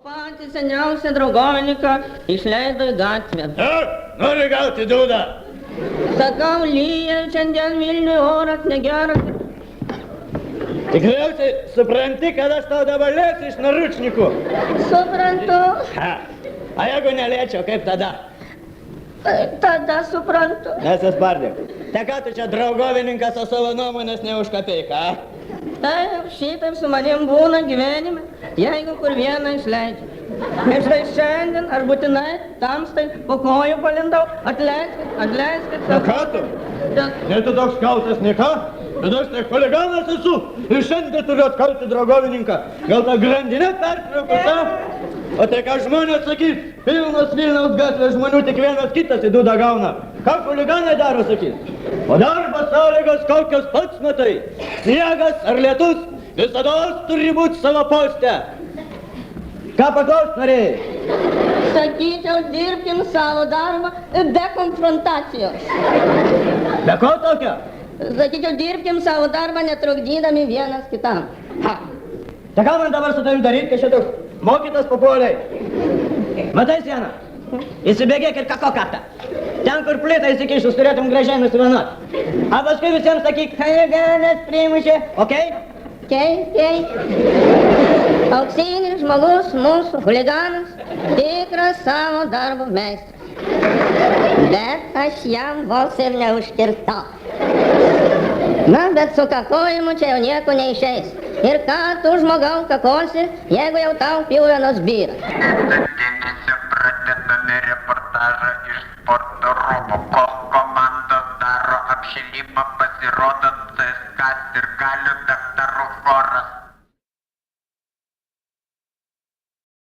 Patį seniausią draugovininką išleido į gatvę. Nori gauti dūdą. Sakau, lyja, šiandien Vilniui oras negeras. Tikriausiai supranti, kad aš tau dabar lėsiu iš naručnikų. Suprantu. A jeigu nelėčiau, kaip tada? Tada suprantu. Nesispardėk. Tai ką tu čia draugovininkas, o savo nuomonės ne už kapeiką, Taip, šitaip su manim būna gyvenime, jeigu kur vieną išleidžiu. Ir štai šiandien aš būtinai tamstai po kojų palindau. Atleiskit. Na ką tu? Ne tu toks kaltas, ne ką? Bet aš tai chuliganas esu ir šiandien turiu atkalti draugovininką. Gal tą grandinę pertraukus, O tai ką žmonės sakys? Pilnos Vilniaus gatvės žmonių, tik vienas kitas į dūdą gauna. Ką chuliganai daro, sakys? O darbo sąlygos kokios pats matai. Sniegas ar lietus visados turi būti savo poste. Ką paklaust norėjai? Sakyčiau, dirbkim savo darbą be konfrontacijos. Be ko tokio? Sakyčiau, dirbkim savo darbą netrukdydami vienas kitam. Tai ką man dabar su tavim daryti, kai šitoks mokytas papuoliai? Matai sieną? Įsibėgėk ir kako kartą. Ten, kur plytą įsikišus, turėtum gražiai nusivanuoti. A paskui visiems sakyk, chuliganas primušė, okei? Okei. Auksinis žmogus, mūsų chuliganas, tikras savo darbo meistras. Bet aš jam vos ir neužkirtau. Na, bet su kakojimu čia jau nieko neišeis. Ir ką tu žmogau kakosi, jeigu jau tau pjuvenos byra?